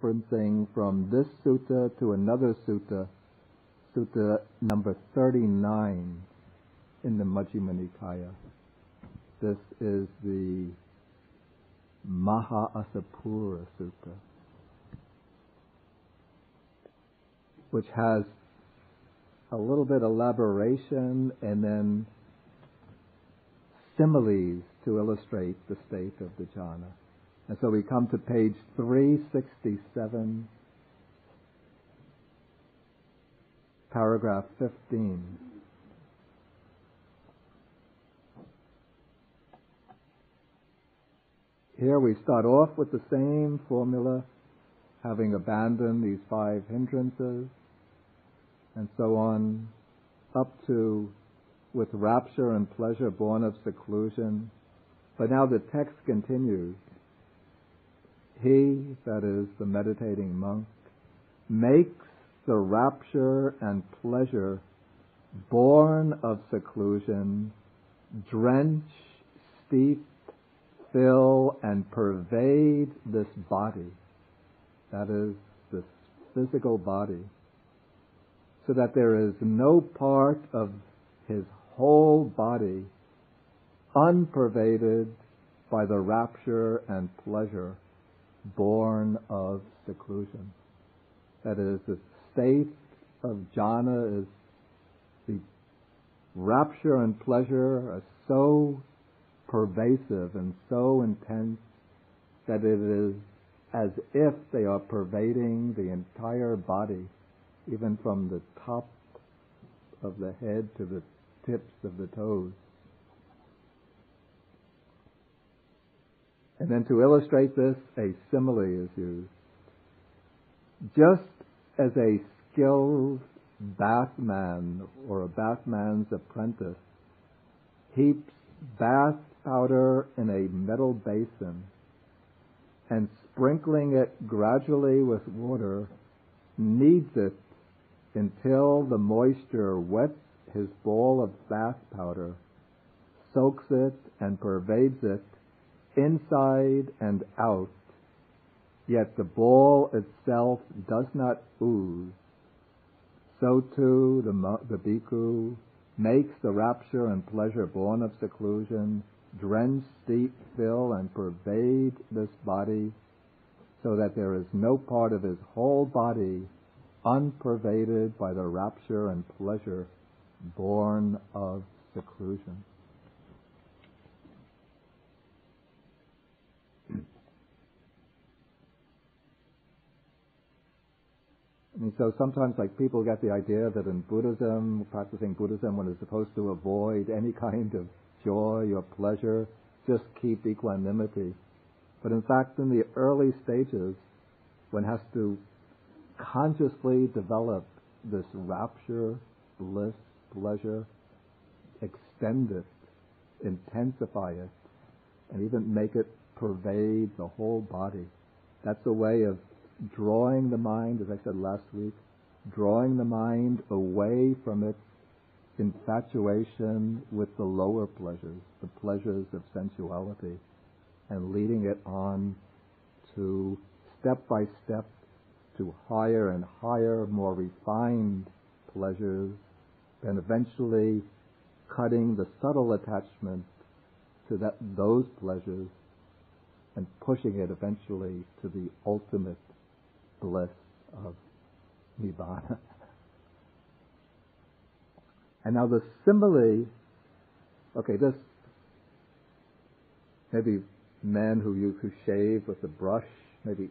referencing from this sutta to another sutta, sutta number 39 in the Majjhima Nikaya. This is the Mahā-Assapura Sutta, which has a little bit elaboration and then similes to illustrate the state of the jhana. And so we come to page 367, paragraph 15. Here we start off with the same formula, having abandoned these 5 hindrances, and so on, up to with rapture and pleasure born of seclusion. But now the text continues. He, that is the meditating monk, makes the rapture and pleasure born of seclusion drench, steep, fill, and pervade this body, that is, this physical body, so that there is no part of his whole body unpervaded by the rapture and pleasure born of seclusion. That is, the state of jhana is the rapture and pleasure are so pervasive and so intense that it is as if they are pervading the entire body, even from the top of the head to the tips of the toes. And then to illustrate this, a simile is used. Just as a skilled bathman or a bathman's apprentice heaps bath powder in a metal basin and sprinkling it gradually with water kneads it until the moisture wets his ball of bath powder, soaks it and pervades it inside and out, yet the ball itself does not ooze. So too the bhikkhu makes the rapture and pleasure born of seclusion drench, steep, fill, and pervade this body, so that there is no part of his whole body unpervaded by the rapture and pleasure born of seclusion. And so sometimes, like, people get the idea that in Buddhism, practicing Buddhism, one is supposed to avoid any kind of joy or pleasure, just keep equanimity. But in fact, in the early stages, one has to consciously develop this rapture, bliss, pleasure, extend it, intensify it, and even make it pervade the whole body. That's a way of drawing the mind, as I said last week, drawing the mind away from its infatuation with the lower pleasures, the pleasures of sensuality, and leading it on to step by step to higher and higher, more refined pleasures, and eventually cutting the subtle attachment to those pleasures and pushing it eventually to the ultimate bliss of nibbana. And now the simile, this maybe men who shave with the brush, maybe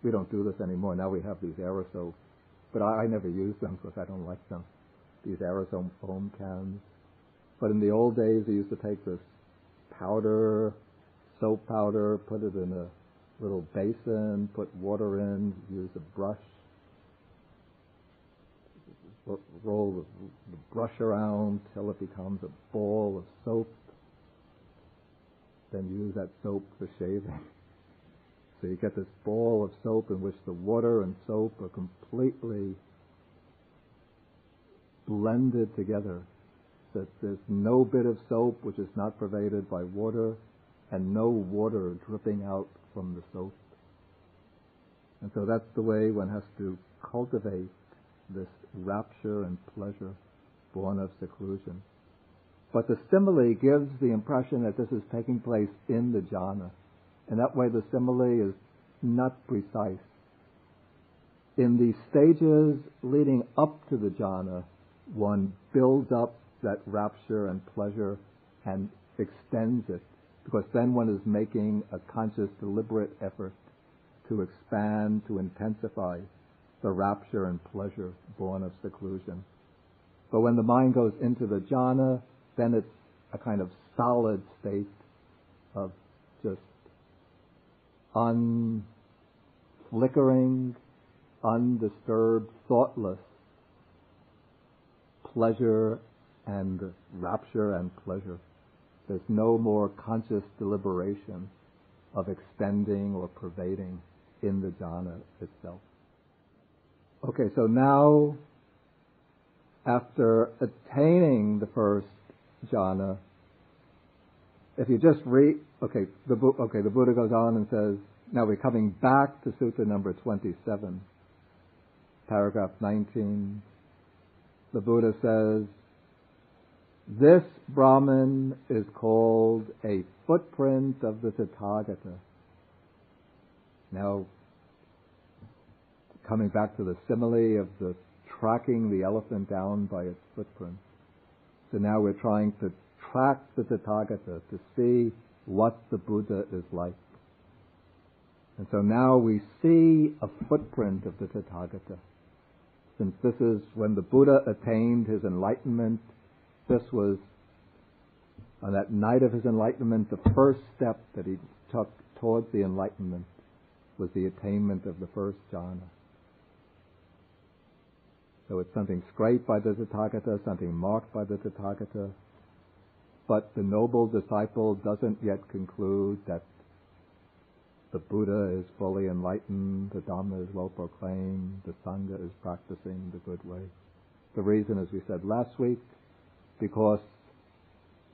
we don't do this anymore. Now we have these aerosol, but I never use them because I don't like them. These aerosol foam cans. But in the old days, they used to take this powder, soap powder, put it in a little basin, put water in, use a brush, roll the brush around till it becomes a ball of soap, then use that soap for shaving. So you get this ball of soap in which the water and soap are completely blended together. So there's no bit of soap which is not pervaded by water, and no water dripping out from the soap. And so that's the way one has to cultivate this rapture and pleasure born of seclusion. But the simile gives the impression that this is taking place in the jhana. And that way the simile is not precise. In the stages leading up to the jhana, one builds up that rapture and pleasure and extends it, because then one is making a conscious, deliberate effort to expand, to intensify the rapture and pleasure born of seclusion. But when the mind goes into the jhana, then it's a kind of solid state of just unflickering, undisturbed, thoughtless pleasure and rapture and pleasure. There's no more conscious deliberation of extending or pervading in the jhana itself. Okay, so now, after attaining the first jhana, if you just read, the Buddha goes on and says, now we're coming back to Sutta number 27, paragraph 19. The Buddha says, this Brahman is called a footprint of the Tathagata. Now, coming back to the simile of the tracking the elephant down by its footprint. So now we're trying to track the Tathagata to see what the Buddha is like. And so now we see a footprint of the Tathagata. Since this is when the Buddha attained his enlightenment, this was, on that night of his enlightenment, the first step that he took towards the enlightenment was the attainment of the first jhana. So it's something scraped by the Tathagata, something marked by the Tathagata, but the noble disciple doesn't yet conclude that the Buddha is fully enlightened, the Dhamma is well proclaimed, the Sangha is practicing the good way. The reason, as we said last week, because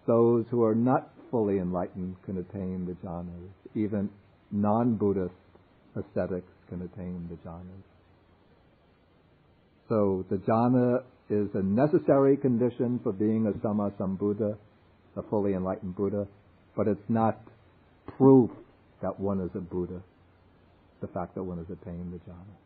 those who are not fully enlightened can attain the jhanas. Even non-Buddhist ascetics can attain the jhanas. So the jhana is a necessary condition for being a Sammasambuddha, a fully enlightened Buddha, but it's not proof that one is a Buddha, the fact that one has attained the jhana.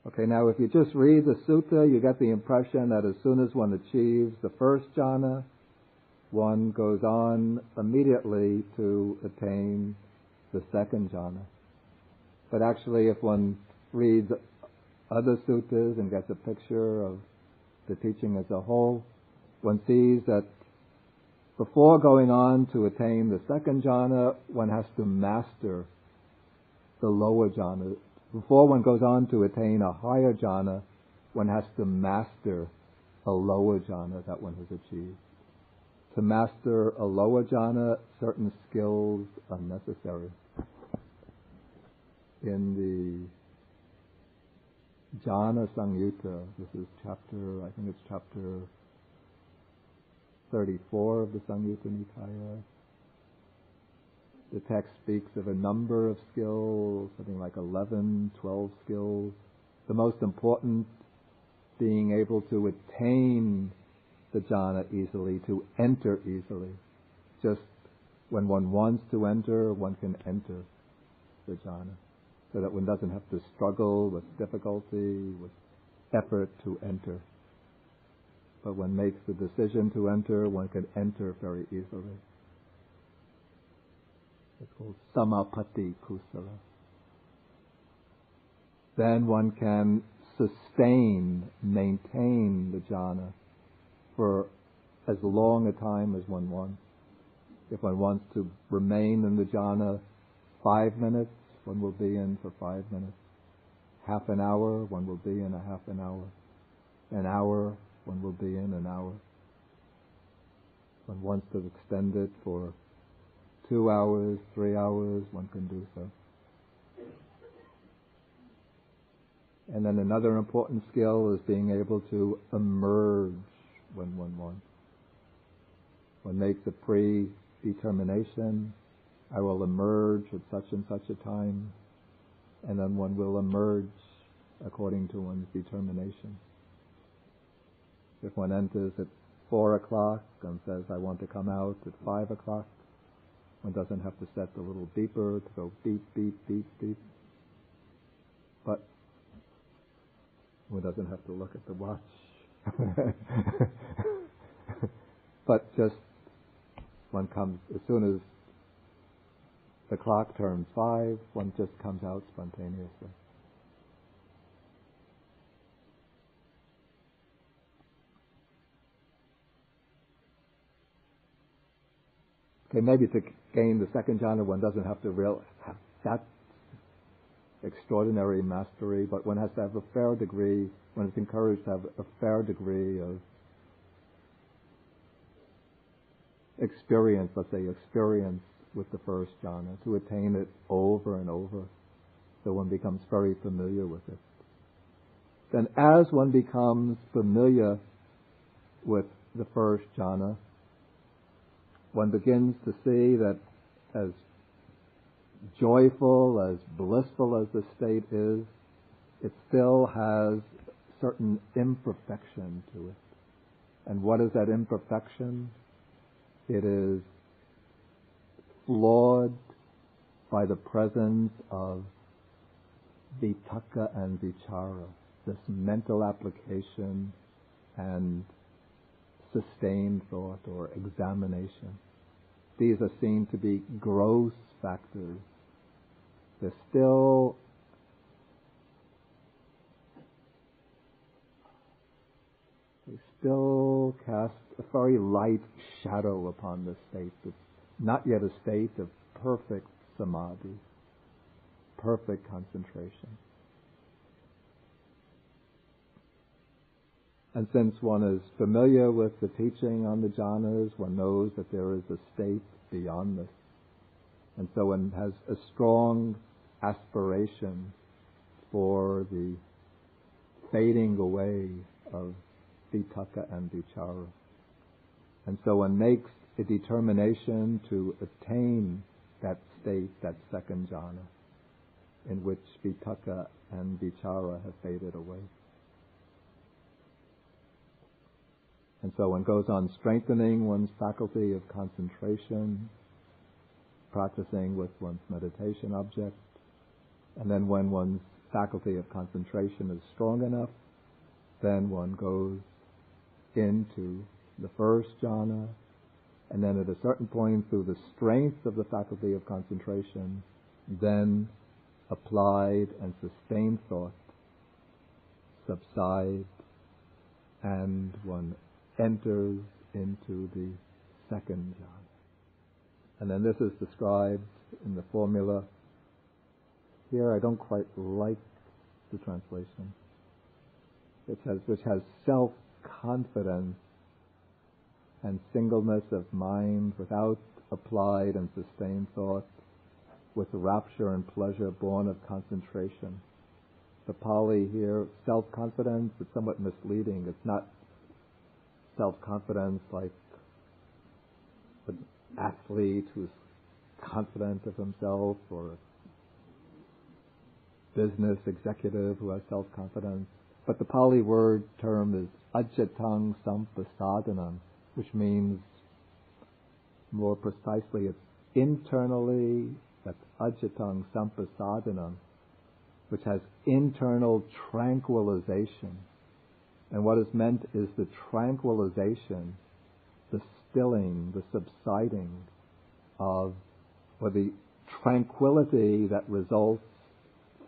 Okay, now if you just read the sutta, you get the impression that as soon as one achieves the first jhana, one goes on immediately to attain the second jhana. But actually, if one reads other suttas and gets a picture of the teaching as a whole, one sees that before going on to attain the second jhana, one has to master the lower jhana. Before one goes on to attain a higher jhana, one has to master a lower jhana that one has achieved. To master a lower jhana, certain skills are necessary. In the Jhana Samyutta, this is chapter 34 of the Samyutta Nikaya. The text speaks of a number of skills, something like 11, 12 skills. The most important being able to attain the jhana easily, to enter easily. Just when one wants to enter, one can enter the jhana, so that one doesn't have to struggle with difficulty, with effort to enter. But one makes the decision to enter, one can enter very easily. It's called samapatti kusala. Then one can maintain the jhana for as long a time as one wants. If one wants to remain in the jhana 5 minutes, one will be in for 5 minutes. Half an hour, one will be in a half an hour. An hour, one will be in an hour. One wants to extend it for 2 hours, 3 hours, one can do so. And then another important skill is being able to emerge when one wants. One makes a predetermination, I will emerge at such and such a time, and then one will emerge according to one's determination. If one enters at 4 o'clock and says, I want to come out at 5 o'clock, one doesn't have to set the little beeper to go beep, beep, beep, beep. But one doesn't have to look at the watch. But just one comes, as soon as the clock turns 5, one just comes out spontaneously. Okay, maybe to gain the second jhana, one doesn't have to have that extraordinary mastery, but one has to have a fair degree, one is encouraged to have a fair degree of experience, let's say experience with the first jhana, to attain it over and over, so one becomes very familiar with it. Then as one becomes familiar with the first jhana, one begins to see that as joyful, as blissful as the state is, it still has certain imperfection to it. And what is that imperfection? It is flawed by the presence of vitakka and vichara, this mental application and sustained thought or examination. These are seen to be gross factors. They still cast a very light shadow upon the state. It's not yet a state of perfect samadhi, perfect concentration. And since one is familiar with the teaching on the jhanas, one knows that there is a state beyond this. And so one has a strong aspiration for the fading away of vitakka and vichara. And so one makes a determination to attain that state, that second jhana, in which vitakka and vichara have faded away. And so one goes on strengthening one's faculty of concentration, practicing with one's meditation object. And then when one's faculty of concentration is strong enough, then one goes into the first jhana. And then at a certain point, through the strength of the faculty of concentration, then applied and sustained thought subside, and one enters into the second jhana. And then this is described in the formula. Here I don't quite like the translation. Which has self-confidence and singleness of mind without applied and sustained thought, with rapture and pleasure born of concentration. The Pali here, self-confidence, it's somewhat misleading. It's not self-confidence like an athlete who's confident of himself, or a business executive who has self-confidence. But the Pali word term is ajjatang sampasadanam, which means, more precisely, it's internally, that's ajjatang sampasadanam, which has internal tranquilization. And what is meant is the tranquilization, the stilling, the subsiding of, or the tranquility that results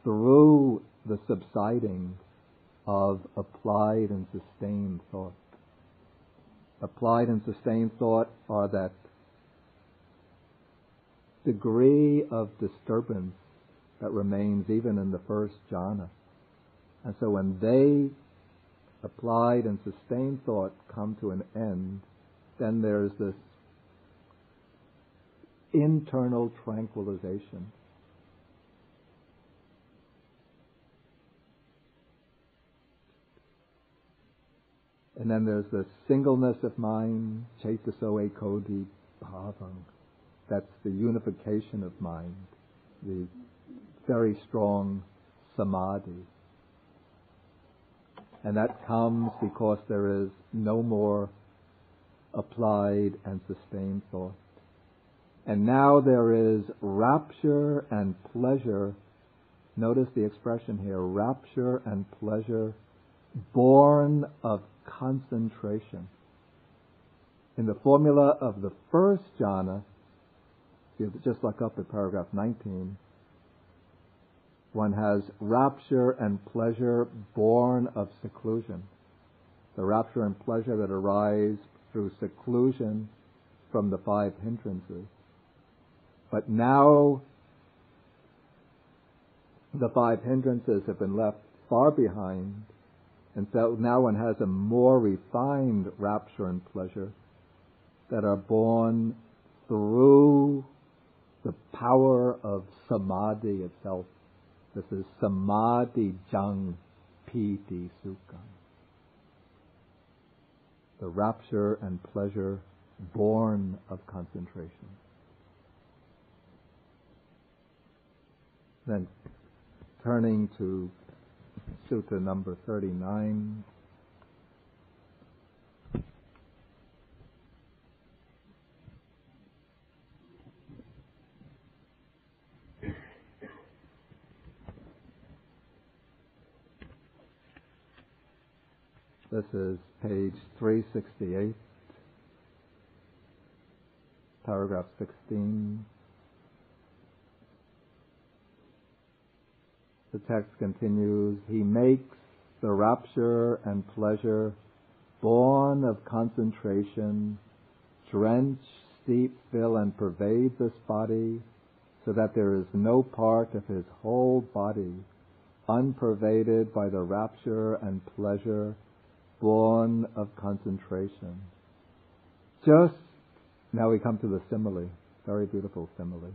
through the subsiding of applied and sustained thought. Applied and sustained thought are that degree of disturbance that remains even in the first jhana. And so when they, applied and sustained thought, come to an end, then there's this internal tranquilization. And then there's the singleness of mind, chaitaso ekodi bhavang. That's the unification of mind, the very strong samadhi. And that comes because there is no more applied and sustained thought. And now there is rapture and pleasure. Notice the expression here, rapture and pleasure, born of concentration. In the formula of the first jhana, if you just look up at paragraph 19, one has rapture and pleasure born of seclusion. The rapture and pleasure that arise through seclusion from the five hindrances. But now the five hindrances have been left far behind, and so now one has a more refined rapture and pleasure that are born through the power of samadhi itself. This is samadhi jang piti sukham. The rapture and pleasure born of concentration. Then turning to Sutta number 39. This is page 368, paragraph 16. The text continues, he makes the rapture and pleasure born of concentration, drench, steep, fill, and pervade this body, so that there is no part of his whole body unpervaded by the rapture and pleasure born of concentration. Just, now we come to the simile, very beautiful simile.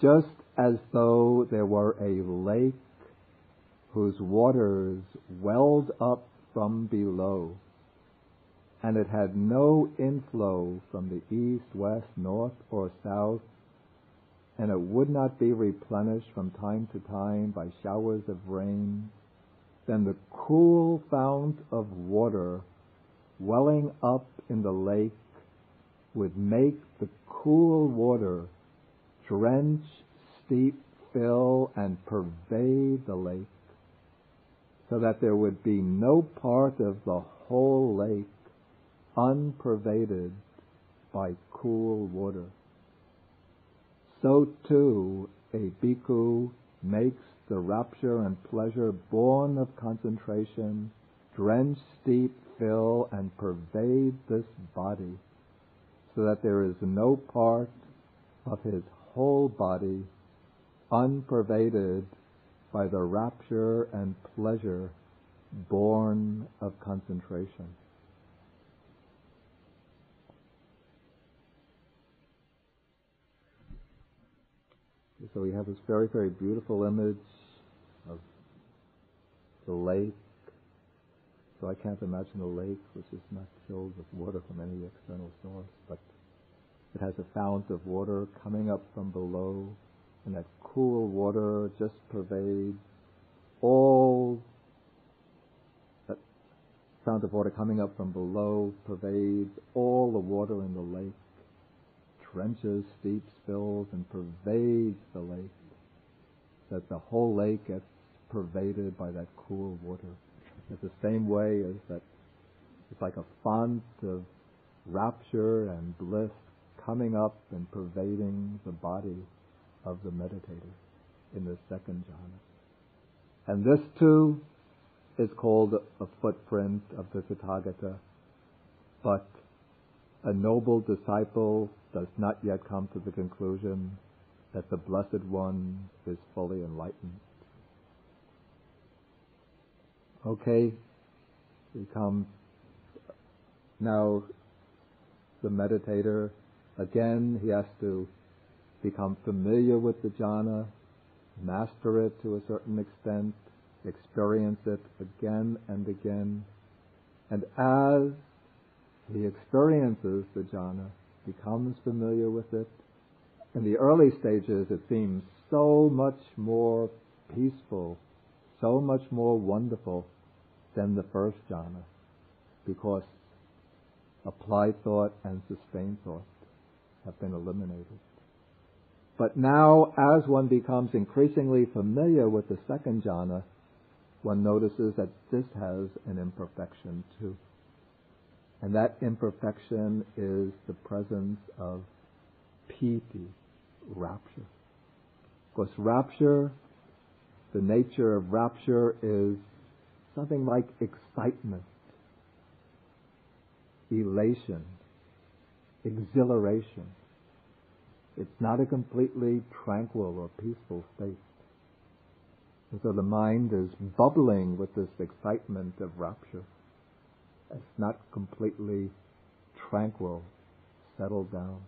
Just as though there were a lake whose waters welled up from below, and it had no inflow from the east, west, north, or south, and it would not be replenished from time to time by showers of rain, then the cool fount of water welling up in the lake would make the cool water drench, steep, fill, and pervade the lake, so that there would be no part of the whole lake unpervaded by cool water. So too a bhikkhu makes the rapture and pleasure born of concentration drench, steep, fill, and pervade this body, so that there is no part of his whole body unpervaded by the rapture and pleasure born of concentration. So we have this very, very beautiful image of the lake. So I can't imagine a lake which is not filled with water from any external source, but it has a fount of water coming up from below, and that cool water just pervades all. That fount of water coming up from below pervades all the water in the lake, drenches, steeps, fills, and pervades the lake, that the whole lake gets pervaded by that cool water. It's the same way as that it's like a font of rapture and bliss coming up and pervading the body of the meditator in the second jhana. And this too is called a footprint of the Tathagata, but a noble disciple does not yet come to the conclusion that the Blessed One is fully enlightened. Okay, we come now, the meditator, again, he has to become familiar with the jhana, master it to a certain extent, experience it again and again. And as he experiences the jhana, becomes familiar with it, in the early stages it seems so much more peaceful, so much more wonderful than the first jhana, because applied thought and sustained thought have been eliminated. But now, as one becomes increasingly familiar with the second jhana, one notices that this has an imperfection too. And that imperfection is the presence of piti, rapture. Because rapture, the nature of rapture is something like excitement, elation, exhilaration. It's not a completely tranquil or peaceful state. And so the mind is bubbling with this excitement of rapture. It's not completely tranquil, settled down.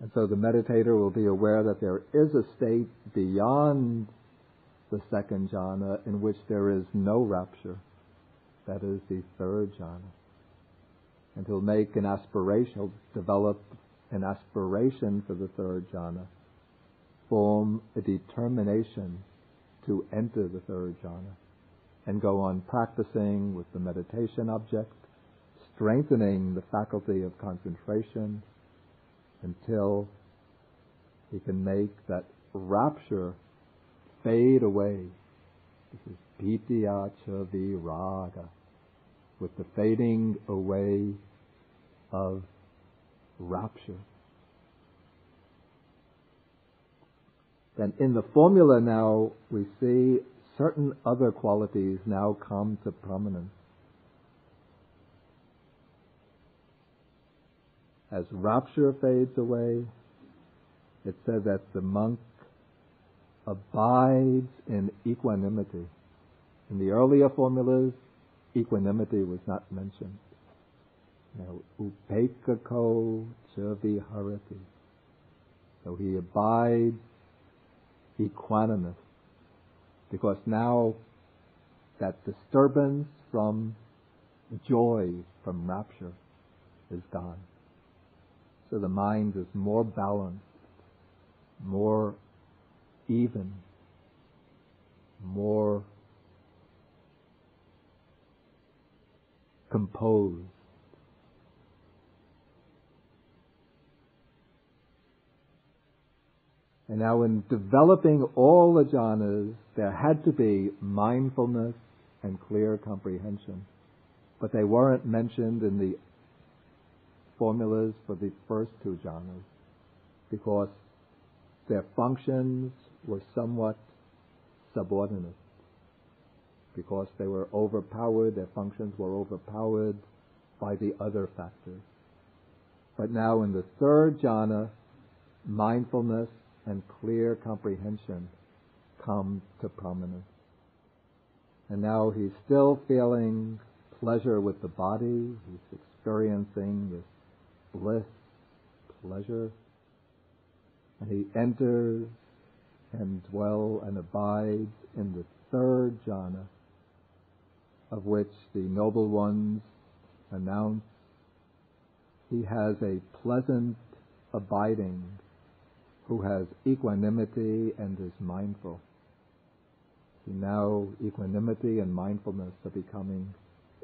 And so the meditator will be aware that there is a state beyond the second jhana in which there is no rapture. That is the third jhana. And he'll make an aspiration, he'll develop an aspiration for the third jhana, form a determination to enter the third jhana, and go on practicing with the meditation object, strengthening the faculty of concentration until he can make that rapture fade away. This is pitya cha viraga, with the fading away of rapture. Then in the formula now we see certain other qualities now come to prominence. As rapture fades away, it says that the monk abides in equanimity. In the earlier formulas, equanimity was not mentioned. Now, upekako cha viharati. So he abides equanimous, because now that disturbance from joy, from rapture, is gone. So the mind is more balanced, more even, more composed. And now in developing all the jhanas, there had to be mindfulness and clear comprehension. But they weren't mentioned in the formulas for the first two jhanas, because their functions were somewhat subordinate. Because they were overpowered, their functions were overpowered by the other factors. But now in the third jhana, mindfulness and clear comprehension come to prominence. And now he's still feeling pleasure with the body, he's experiencing this bliss, pleasure, and he enters and dwells and abides in the third jhana, of which the noble ones announce he has a pleasant abiding, who has equanimity and is mindful. See, now equanimity and mindfulness are becoming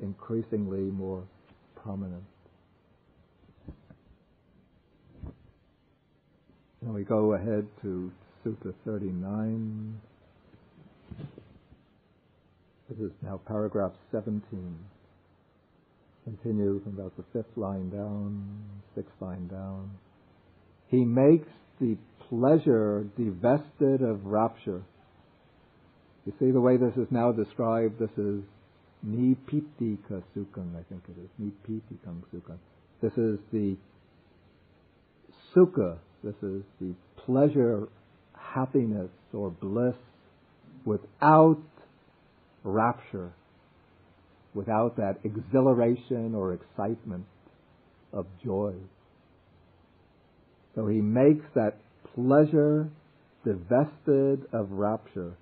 increasingly more prominent. Now we go ahead to Sutta 39. This is now paragraph 17. Continue from about the fifth line down, sixth line down. He makes the pleasure divested of rapture. You see the way this is now described? This is nipitika sukham, I think it is. Nipitikam sukham. This is the sukha. This is the pleasure, happiness, or bliss without rapture, without that exhilaration or excitement of joy. So he makes that pleasure divested of rapture,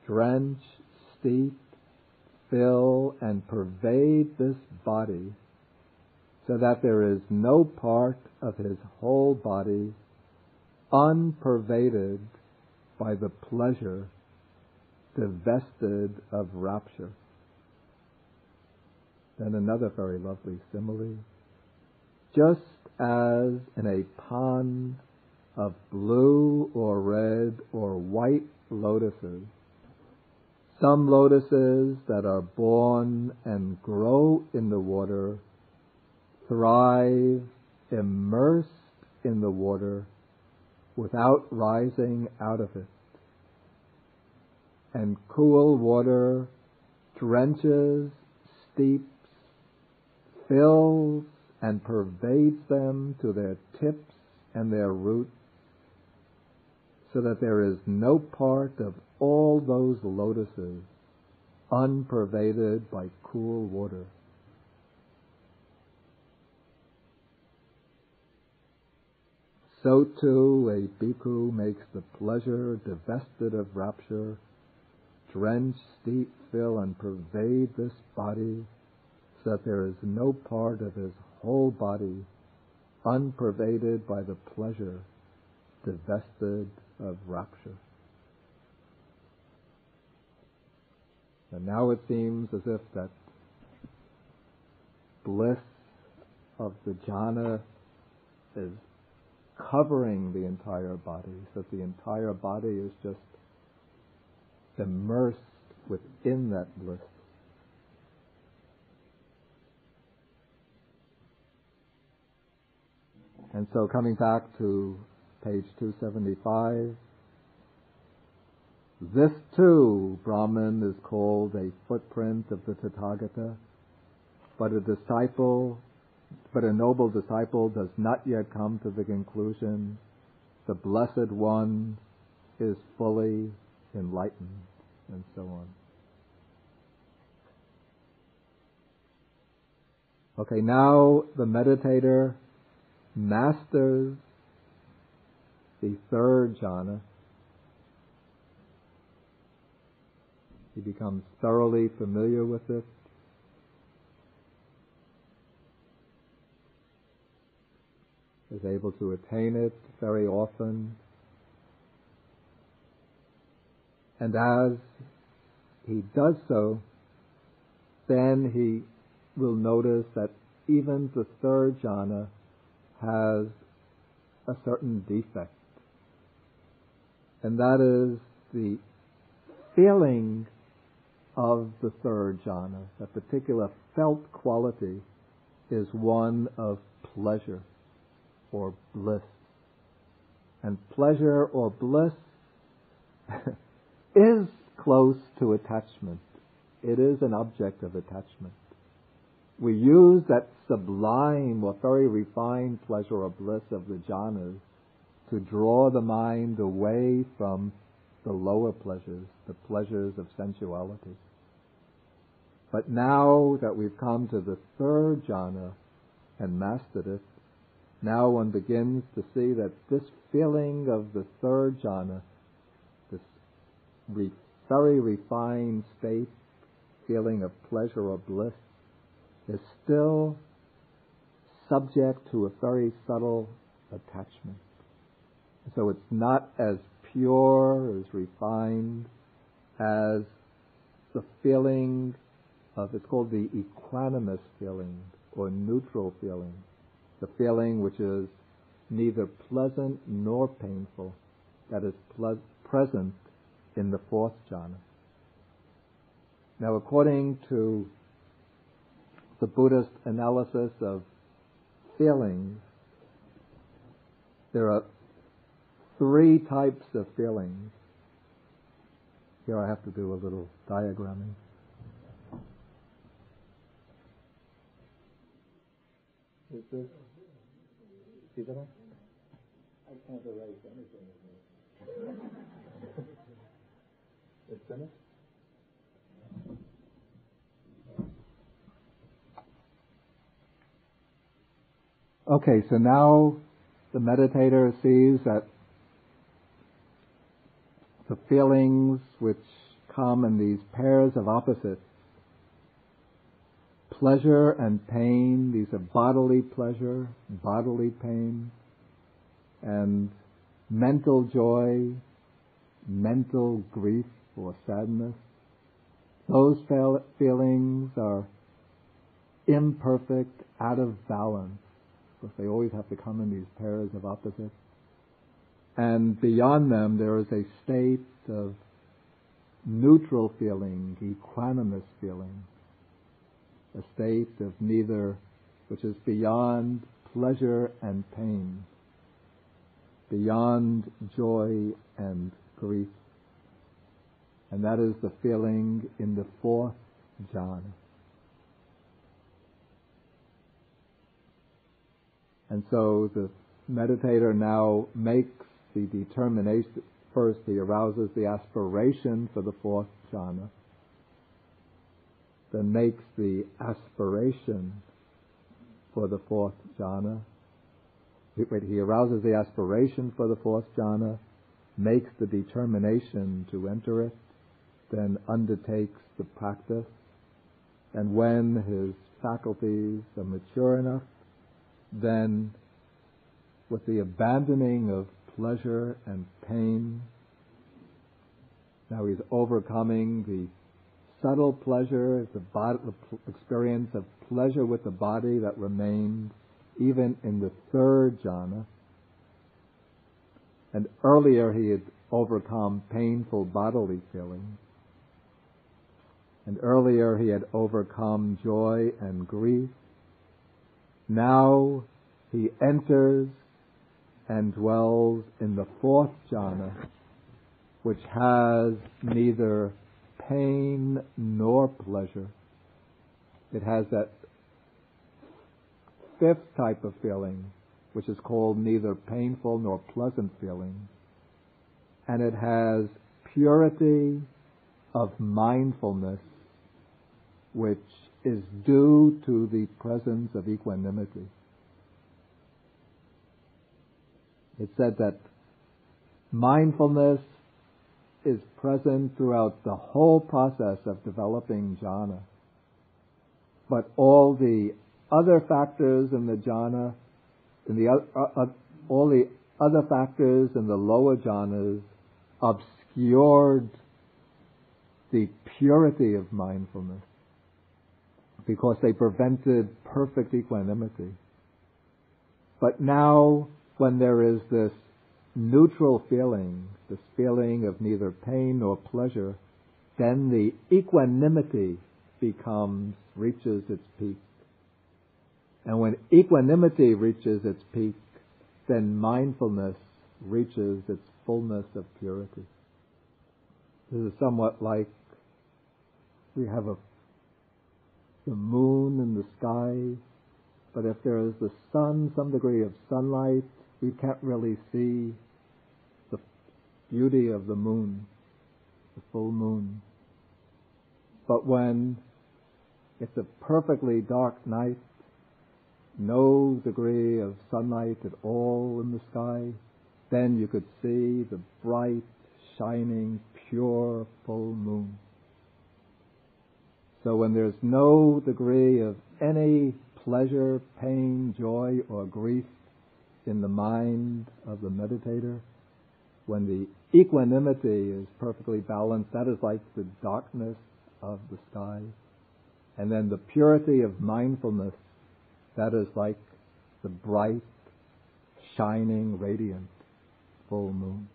drench, steep, fill, and pervade this body, so that there is no part of his whole body unpervaded by the pleasure divested of rapture. Then another very lovely simile. Just as in a pond of blue or red or white lotuses, some lotuses that are born and grow in the water thrive immersed in the water without rising out of it. And cool water drenches, steeps, fills, and pervades them to their tips and their roots, so that there is no part of all those lotuses unpervaded by cool water. So too a bhikkhu makes the pleasure divested of rapture drench, steep, fill, and pervade this body, so that there is no part of his whole body unpervaded by the pleasure divested of rapture. And now it seems as if that bliss of the jhana is covering the entire body, so that the entire body is just immersed within that bliss. And so coming back to page 275, this too, Brahman, is called a footprint of the Tathagata, but a noble disciple does not yet come to the conclusion the Blessed One is fully enlightened, and so on. Okay, now the meditator masters the third jhana. He becomes thoroughly familiar with it. Is able to attain it very often. And as he does so, then he will notice that even the third jhana has a certain defect. And that is the feeling of the third jhana. That particular felt quality is one of pleasure or bliss. And pleasure or bliss is close to attachment. It is an object of attachment. We use that sublime or very refined pleasure or bliss of the jhanas to draw the mind away from the lower pleasures, the pleasures of sensuality. But now that we've come to the third jhana and mastered it, now one begins to see that this feeling of the third jhana, this very refined state, feeling of pleasure or bliss, is still subject to a very subtle attachment. So it's not as pure, as refined as the feeling of, it's called the equanimous feeling or neutral feeling, the feeling which is neither pleasant nor painful, that is present in the fourth jhana. Now, according to the Buddhist analysis of feelings, there are three types of feelings. Here I have to do a little diagramming. Is this? See that? I can't erase anything. It's finished? Okay, so now the meditator sees that the feelings which come in these pairs of opposites pleasure and pain. These are bodily pleasure, bodily pain, and mental joy, mental grief or sadness. Those feelings are imperfect, out of balance, because they always have to come in these pairs of opposites. And beyond them, there is a state of neutral feeling, equanimous feeling, a state of neither, which is beyond pleasure and pain, beyond joy and grief. And that is the feeling in the fourth jhana. And so the meditator now makes the determination. First, he arouses the aspiration for the fourth jhana, then makes the aspiration for the fourth jhana. He arouses the aspiration for the fourth jhana, makes the determination to enter it, then undertakes the practice, and when his faculties are mature enough, then with the abandoning of pleasure and pain, now he's overcoming the subtle pleasure, the experience of pleasure with the body that remained even in the third jhana. And earlier he had overcome painful bodily feelings. And earlier he had overcome joy and grief. Now he enters and dwells in the fourth jhana, which has neither pain nor pleasure. It has that fifth type of feeling, which is called neither painful nor pleasant feeling. And it has purity of mindfulness, which is due to the presence of equanimity. It said that mindfulness is present throughout the whole process of developing jhana. But all the other factors in the jhana, all the other factors in the lower jhanas obscured the purity of mindfulness because they prevented perfect equanimity. But now, when there is this neutral feeling, this feeling of neither pain nor pleasure, then the equanimity reaches its peak. And when equanimity reaches its peak, then mindfulness reaches its fullness of purity. This is somewhat like we have the moon in the sky, but if there is the sun, some degree of sunlight, we can't really see the beauty of the moon, the full moon. But when it's a perfectly dark night, no degree of sunlight at all in the sky, then you could see the bright, shining, pure, full moon. So when there's no degree of any pleasure, pain, joy, or grief in the mind of the meditator, when the equanimity is perfectly balanced, that is like the darkness of the sky. And then the purity of mindfulness, that is like the bright, shining, radiant, full moon.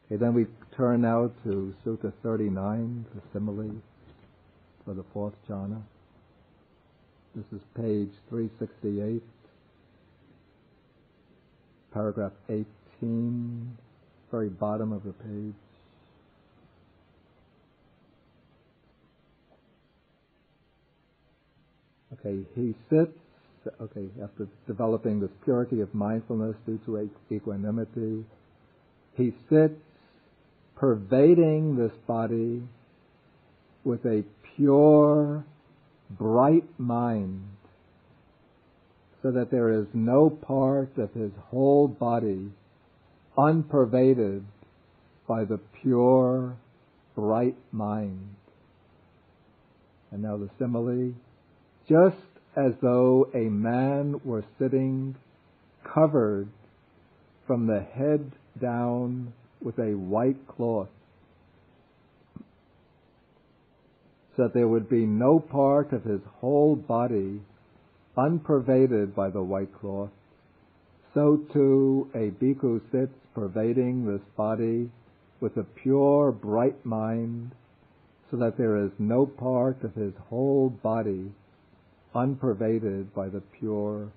Okay, then we turn now to Sutta 39, the simile for the fourth jhana. This is page 368, paragraph 18, very bottom of the page. Okay, he sits, after developing this purity of mindfulness due to equanimity, he sits pervading this body with a pure, bright mind, so that there is no part of his whole body unpervaded by the pure, bright mind. And now the simile, just as though a man were sitting covered from the head down with a white cloth, so that there would be no part of his whole body unpervaded by the white cloth, so too a bhikkhu sits pervading this body with a pure, bright mind, so that there is no part of his whole body unpervaded by the pure,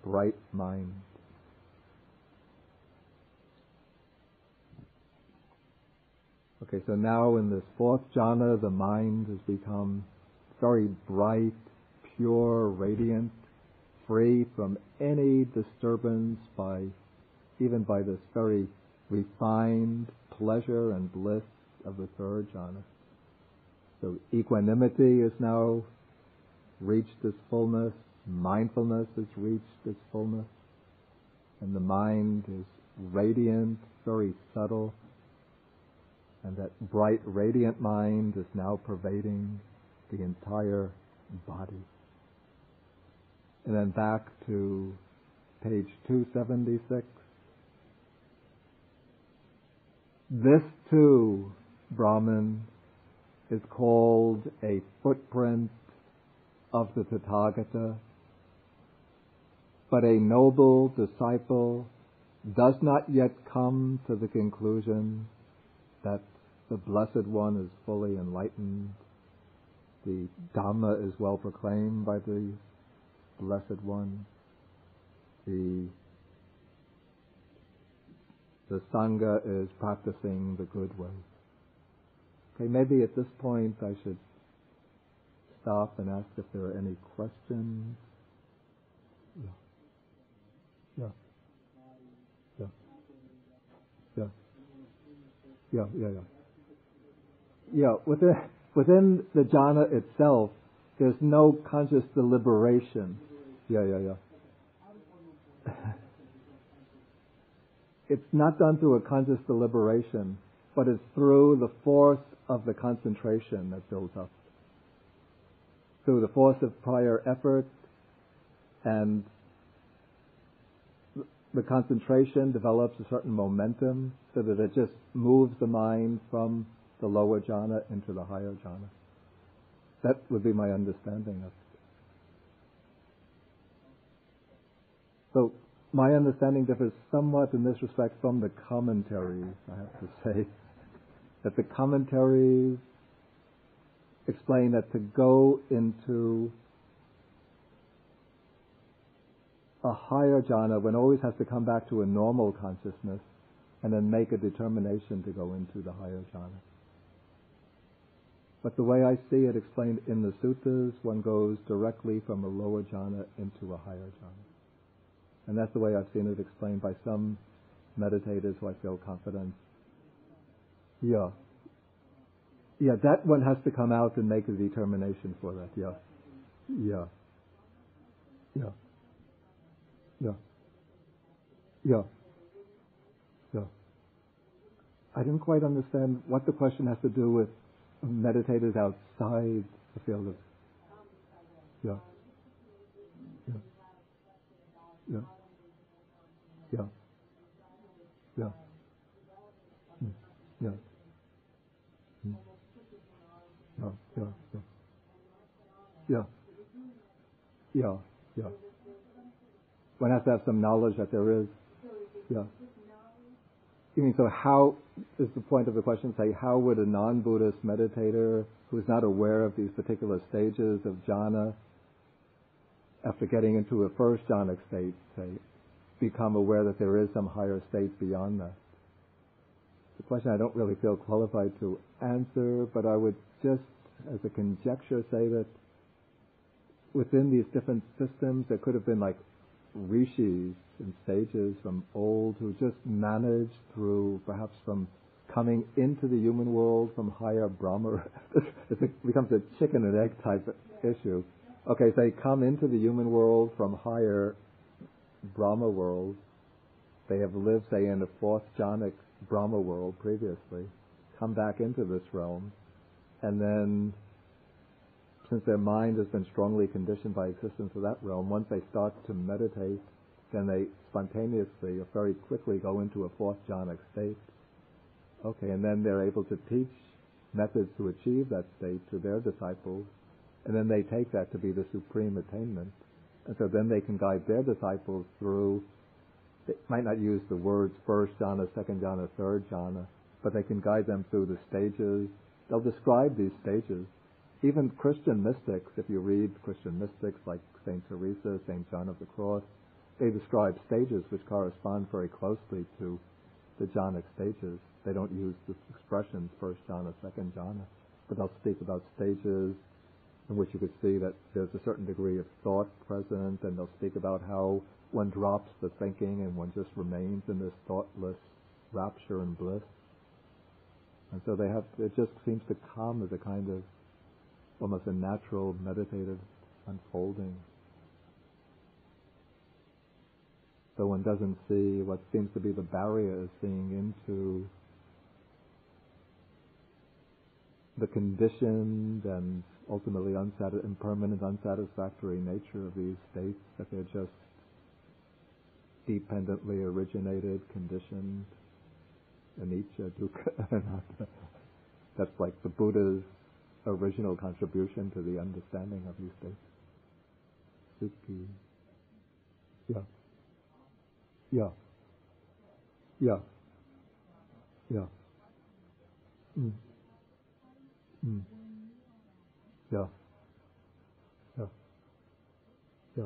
bright mind. Okay, so now in this fourth jhana, the mind has become very bright, pure, radiant, free from any disturbance even by this very refined pleasure and bliss of the third jhana. So equanimity is now reached its fullness, mindfulness has reached its fullness, and the mind is radiant, very subtle, and that bright, radiant mind is now pervading the entire body. And then back to page 276. This too, Brahman, is called a footprint of the Tathagata, but a noble disciple does not yet come to the conclusion that the Blessed One is fully enlightened, the Dhamma is well proclaimed by the Blessed One, the Sangha is practicing the good way. Okay, maybe at this point I should stop and ask if there are any questions. Yeah. Yeah, within the jhana itself, there's no conscious deliberation. Yeah. It's not done through a conscious deliberation, but it's through the force of the concentration that builds up. Through the force of prior effort, and the concentration develops a certain momentum so that it just moves the mind from the lower jhana into the higher jhana. That would be my understanding of it. So my understanding differs somewhat in this respect from the commentaries, I have to say. That the commentaries explain that to go into a higher jhana, one always has to come back to a normal consciousness and then make a determination to go into the higher jhana. But the way I see it explained in the suttas, one goes directly from a lower jhana into a higher jhana. And that's the way I've seen it explained by some meditators who I feel confident. Yeah, that one has to come out and make a determination for that. Yeah. I didn't quite understand what the question has to do with meditators outside the field of. Yeah. One has to have some knowledge that there is. Yeah. You mean, so how is the point of the question, say, how would a non-Buddhist meditator who's not aware of these particular stages of jhana, after getting into a first jhanic state, say, become aware that there is some higher state beyond that? It's a question I don't really feel qualified to answer, but I would just, as a conjecture, say that within these different systems, there could have been like rishis and sages from old who just managed through, perhaps from coming into the human world from higher Brahma. It becomes a chicken and egg type issue. Okay, so they come into the human world from higher Brahma world. They have lived, say, in a fourth jhanic Brahma world previously. come back into this realm, and then, since their mind has been strongly conditioned by existence of that realm, once they start to meditate, then they spontaneously or very quickly go into a fourth jhanic state. Okay, and then they're able to teach methods to achieve that state to their disciples, and then they take that to be the supreme attainment. And so then they can guide their disciples through, they might not use the words first jhana, second jhana, third jhana, but they can guide them through the stages. They'll describe these stages. Even Christian mystics, if you read Christian mystics like St. Teresa, St. John of the Cross, they describe stages which correspond very closely to the jhanic stages. They don't use the expressions first jhana, second jhana, but they'll speak about stages in which you could see that there's a certain degree of thought present, and they'll speak about how one drops the thinking and one just remains in this thoughtless rapture and bliss. And so it just seems to come as a kind of almost a natural meditative unfolding. So one doesn't see what seems to be the barrier is seeing into the conditioned and ultimately impermanent, unsatisfactory nature of these states, that they're just dependently originated, conditioned, anicca, dukkha, anatta. That's like the Buddha's original contribution to the understanding of these states. Sukhi. Yeah. Yeah. Yeah. Yeah. Mm. Mm. Yeah. Yeah. Yeah.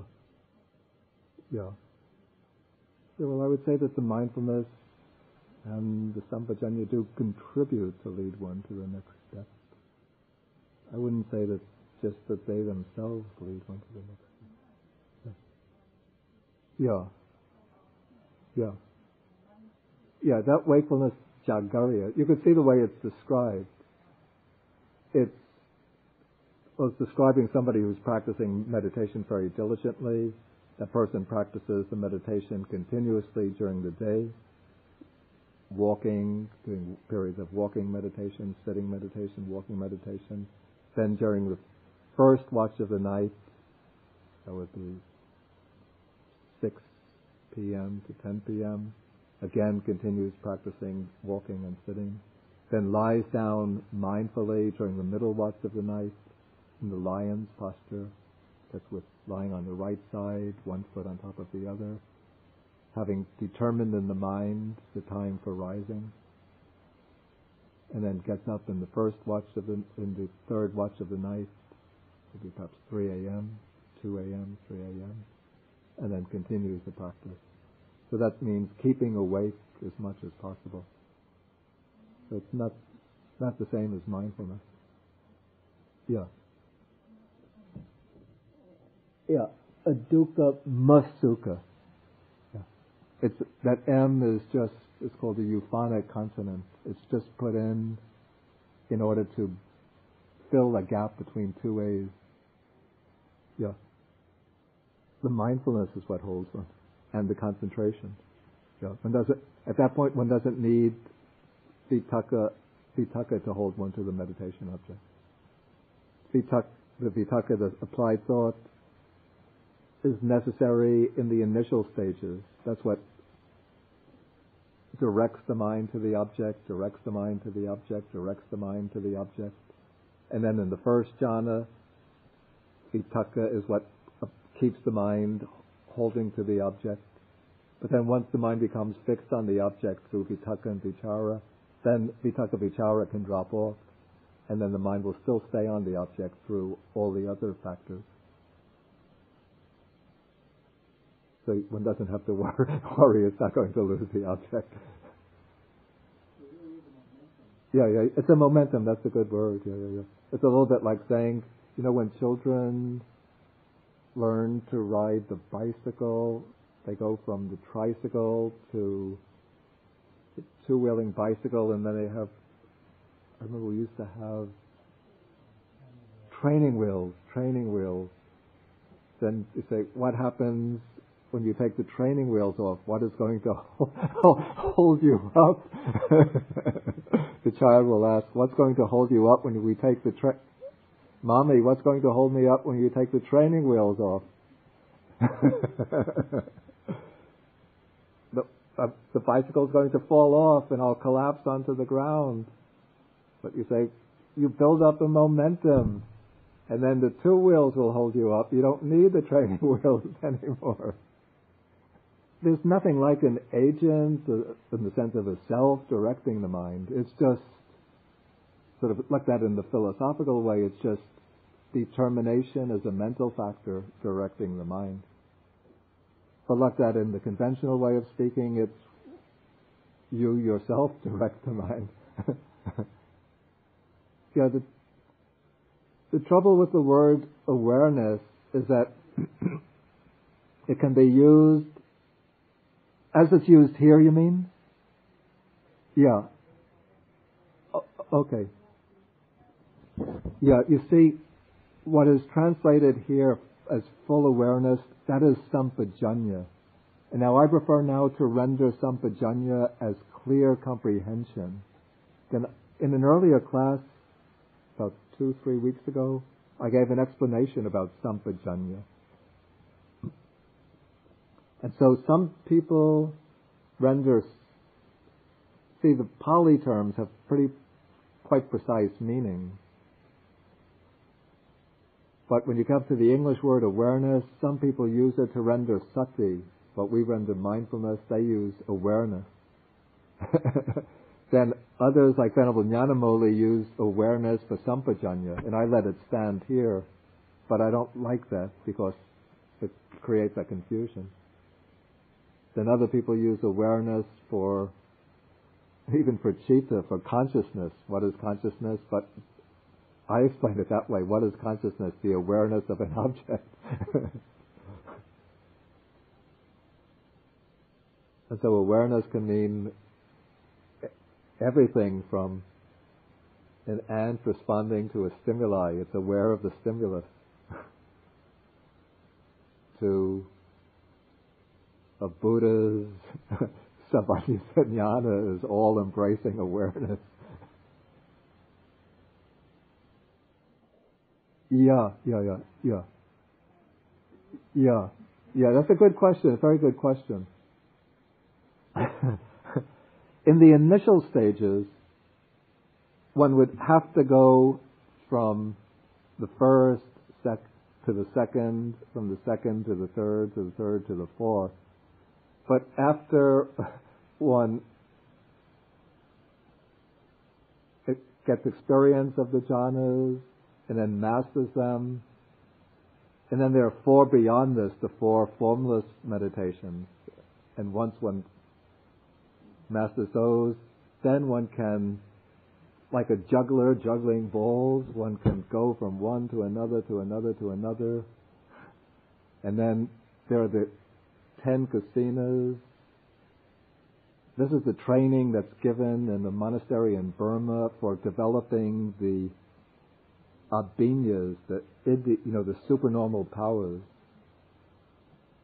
Yeah. Yeah. Well, I would say that the mindfulness and the sampajanya do contribute to lead one to the next step. I wouldn't say that just that they themselves lead one to the next step. Yeah. Yeah. Yeah, that wakefulness, jagarya, you could see the way it's described. It's describing somebody who's practicing meditation very diligently. That person practices the meditation continuously during the day, walking, doing periods of walking meditation, sitting meditation, walking meditation. Then during the first watch of the night, that would be 6 p.m. to 10 p.m., again continues practicing walking and sitting. Then lies down mindfully during the middle watch of the night in the lion's posture. That's with lying on the right side, one foot on top of the other, having determined in the mind the time for rising. And then gets up in the the third watch of the night, maybe perhaps 3 a.m., 2 a.m., 3 a.m., and then continues the practice. So that means keeping awake as much as possible. So it's not the same as mindfulness. Yeah. Yeah. Adukkha masukha. Yeah. It's that M is just, it's called the euphonic consonant. It's just put in order to fill a gap between two A's. Yeah. The mindfulness is what holds one, and the concentration. Yeah. At that point, one doesn't need vitakka to hold one to the meditation object. The vitakka, the applied thought, is necessary in the initial stages. That's what directs the mind to the object, directs the mind to the object, directs the mind to the object. And then in the first jhana, vitakka is what keeps the mind holding to the object. But then once the mind becomes fixed on the object through vitakka and vichara, then vitakka vichara can drop off, and then the mind will still stay on the object through all the other factors. So one doesn't have to worry it's not going to lose the object. Yeah, it's a momentum, that's a good word. Yeah. It's a little bit like saying, when children learn to ride the bicycle, they go from the tricycle to the two-wheeling bicycle, and then they have, I remember we used to have training wheels. Then you say, what happens when you take the training wheels off? What is going to hold you up? The the child will ask, what's going to hold you up when we take the Mommy, what's going to hold me up when you take the training wheels off? The bicycle's going to fall off and I'll collapse onto the ground. But you say, you build up the momentum and then the two wheels will hold you up. You don't need the training wheels anymore. There's nothing like an agent in the sense of a self directing the mind. It's just sort of like that in the philosophical way. It's just determination as a mental factor directing the mind. But like that in the conventional way of speaking, it's you yourself direct the mind. Yeah, the trouble with the word awareness is that it can be used as it's used here, you mean? Yeah. Okay. Yeah, you see, what is translated here as full awareness, that is sampajanya. And now I prefer now to render sampajanya as clear comprehension. Then in an earlier class, about 2-3 weeks ago, I gave an explanation about sampajanya. And so some people render, see, the Pali terms have quite precise meaning. But when you come to the English word awareness, some people use it to render sati. But we render mindfulness, they use awareness. Then others, like Venerable Nyanamoli, use awareness for sampajanya, and I let it stand here. But I don't like that because it creates that confusion. Then other people use awareness even for citta, for consciousness. What is consciousness? But I explain it that way. What is consciousness? The awareness of an object. And so awareness can mean everything from an ant responding to a stimuli. It's aware of the stimulus. To a Buddha's Sabbatisanyana is all embracing awareness. Yeah, that's a good question, a very good question. In the initial stages, one would have to go from the first to the second, from the second to the third, to the third to the fourth. But after one gets experience of the jhanas and then masters them, and then there are 4 beyond this, the 4 formless meditations. And once one masters those, then one can, like a juggler juggling balls, one can go from one to another, to another, to another. And then there are the 10 kasinas. This is the training that's given in the monastery in Burma for developing the abhinyas, the supernormal powers.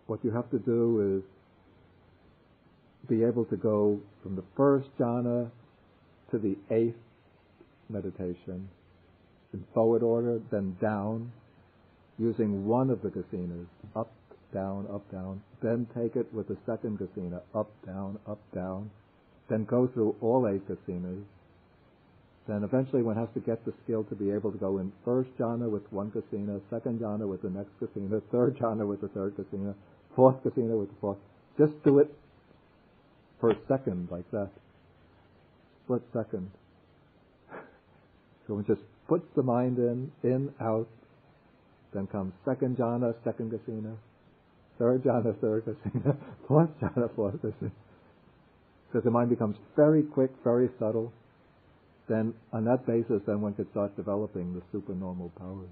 What you have to do is be able to go from the first jhana to the 8th meditation in forward order, then down, using one of the kasinas, up, down, then take it with the second kasina, up, down, then go through all 8 kasinas. Then eventually one has to get the skill to be able to go in first jhana with one kasina, second jhana with the next kasina, third jhana with the third kasina, fourth kasina with the fourth. Just do it per second like that. Split second. So one just puts the mind in, out, then comes second jhana, second kasina, third jhana, third kasina, fourth jhana, fourth kasina. So the mind becomes very quick, very subtle. Then on that basis, then one could start developing the supernormal powers.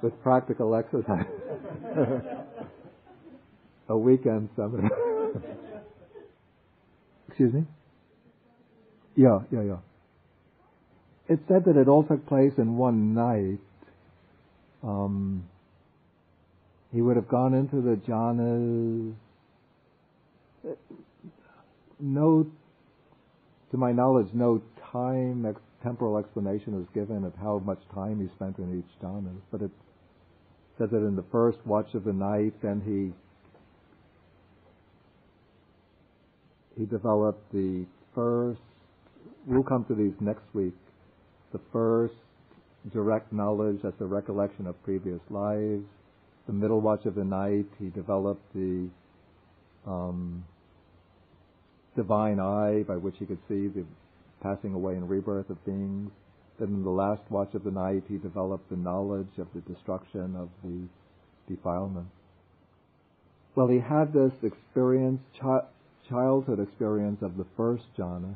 With practical exercise. A weekend seminar. Excuse me? Yeah. It said that it all took place in one night. he would have gone into the jhanas. No, to my knowledge, no temporal explanation is given of how much time he spent in each jhana, but it says that in the first watch of the night, then he developed the first, we'll come to these next week, the first direct knowledge, that's a recollection of previous lives. The middle watch of the night, he developed the divine eye by which he could see the passing away and rebirth of beings. Then in the last watch of the night, he developed the knowledge of the destruction of the defilement. Well, he had this experience, childhood experience of the first jhana.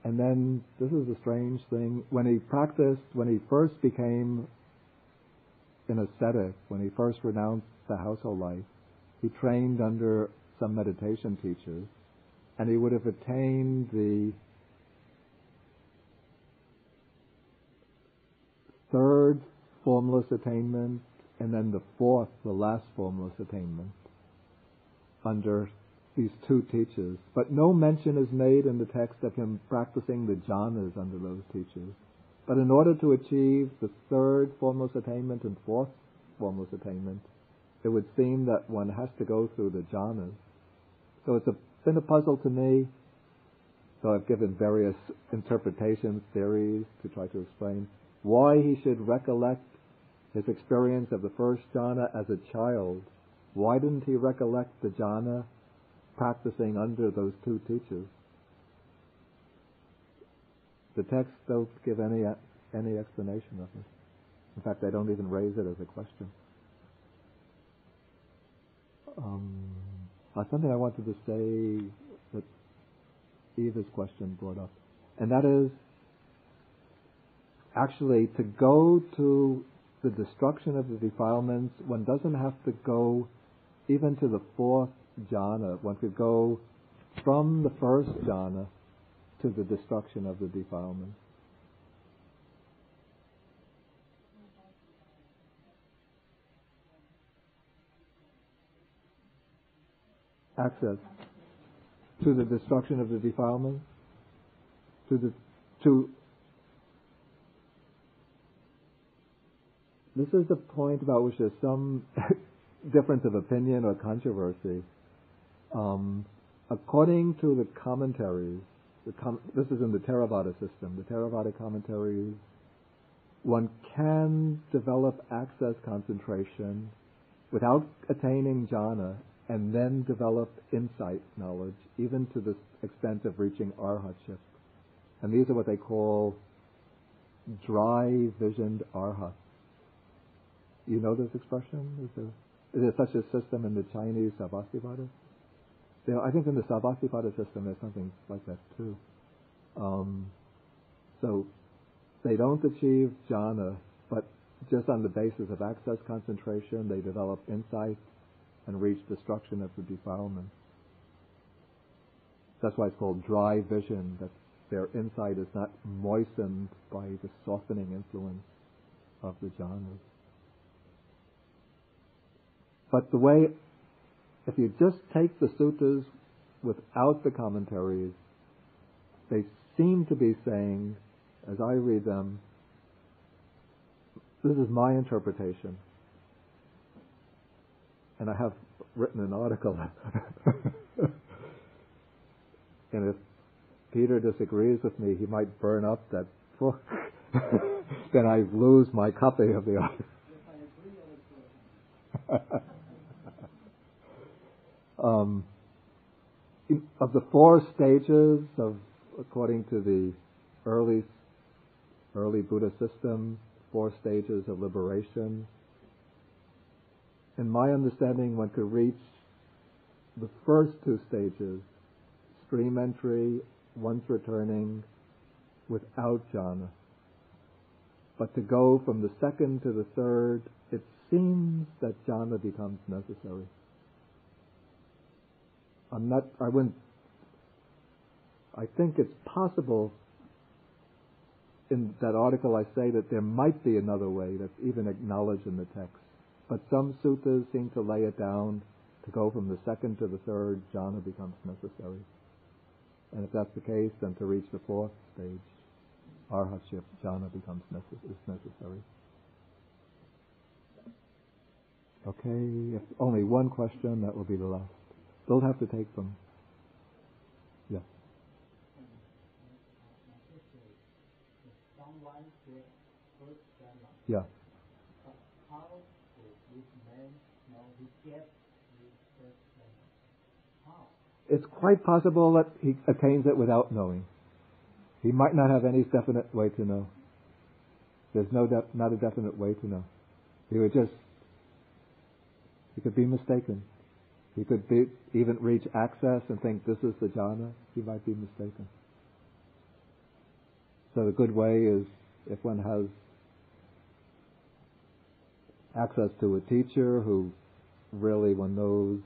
And then, this is a strange thing, when he first became an ascetic, when he first renounced the household life, he trained under some meditation teachers, and he would have attained the third formless attainment, and then the fourth, the last formless attainment, under these two teachers. But no mention is made in the text of him practicing the jhanas under those teachers. But in order to achieve the third formless attainment and fourth formless attainment, it would seem that one has to go through the jhanas. So it's been a puzzle to me. So I've given various interpretations, theories to try to explain why he should recollect his experience of the first jhana as a child. Why didn't he recollect the jhana practicing under those two teachers? The texts don't give any explanation of it. In fact, they don't even raise it as a question. Something I wanted to say that Eva's question brought up, and that is actually to go to the destruction of the defilements, one doesn't have to go even to the fourth jhana. One could go from the first jhana to the destruction of the defilements. Access to the destruction of the defilements, this is the point about which there's some difference of opinion or controversy. According to the commentaries, this is in the Theravada system, the Theravada commentaries, one can develop access concentration without attaining jhana and then develop insight knowledge, even to the extent of reaching arhatship. And these are what they call dry visioned arhats. You know this expression? Is there such a system in the Chinese Savastivada? I think in the Savastivada system there's something like that too. So they don't achieve jhana, but just on the basis of access concentration, they develop insight and reach destruction of the defilement. That's why it's called dry vision, that their insight is not moistened by the softening influence of the jhanas. But the way, if you just take the suttas without the commentaries, they seem to be saying, as I read them, this is my interpretation, and I have written an article, and if Peter disagrees with me, he might burn up that book, then I lose my copy of the article. Of the four stages according to the early Buddha system, 4 stages of liberation, in my understanding, one could reach the first 2 stages, stream entry, once returning, without jhana. But to go from the second to the third, it seems that jhana becomes necessary. I think it's possible, in that article I say that there might be another way that's even acknowledged in the text, But some suttas seem to lay it down to go from the second to the third jhana becomes necessary. And if that's the case, then to reach the fourth stage, arhatship jhana becomes necessary. Okay, if only one question, that will be the last. Don't have to take them. Yeah. Yeah. How does this man know he gets this first jhana? How? It's quite possible that he attains it without knowing. He might not have any definite way to know. There's not a definite way to know. He could be mistaken. He could even reach access and think this is the jhana. He might be mistaken. So the good way is if one has access to a teacher who really one knows,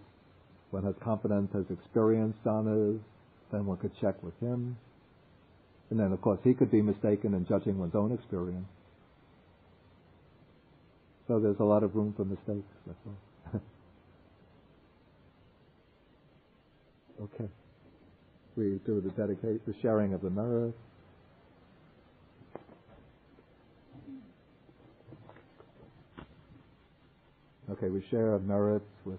one has confidence, has experienced jhanas, then one could check with him. And then of course he could be mistaken in judging one's own experience. So there's a lot of room for mistakes, that's all. Okay. We do the sharing of the merits. Okay, we share merits with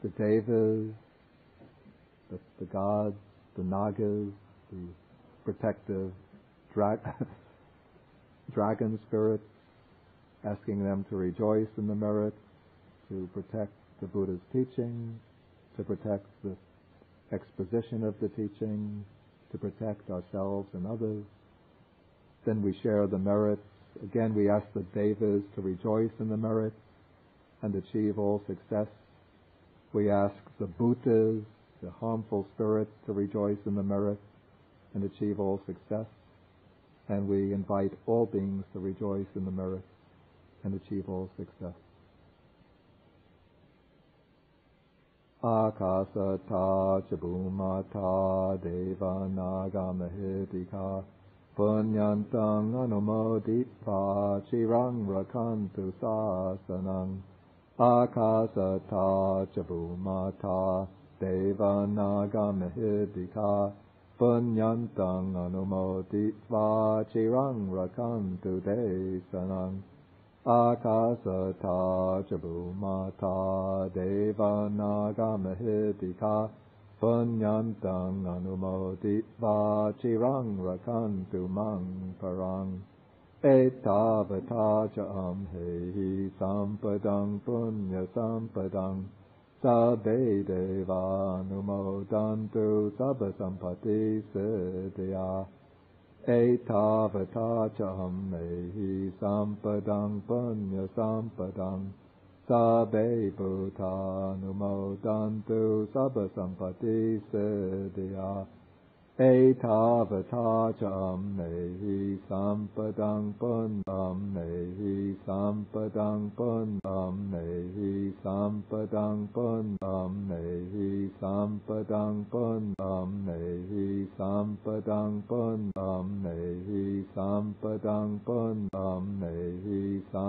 the devas, the gods, the nagas, the protective dragon spirits, asking them to rejoice in the merits, to protect the Buddha's teaching, to protect the exposition of the teaching, to protect ourselves and others. Then we share the merits. Again, we ask the devas to rejoice in the merits and achieve all success. We ask the bhutas, the harmful spirits, to rejoice in the merits and achieve all success. And we invite all beings to rejoice in the merits and achieve all success. Akasata chabhumata deva naga mahitika punyantang anumoditva chirang rakantu sasanang. Akasata chabhumata deva naga mahitika punyantang anumoditva chirang rakantu desanang. Akasata chabhumata deva naga mahitika punyantang anumoditva chirang rakantu mang parang. Etavata cham hehi sampadang punya sampadang sabbe deva anumodantu sabba sampati siddhya. Etavata cham mehi sampadang punya sampadang sabbe bhuta anumodantu sabba sampati siddhya. Etavata cham mehi sampadang punyam mehi sampadang punyam mehi sampadang punyam mehi sampadang punyam mehi sampadang punyam mehi sampadang punyam mehi sam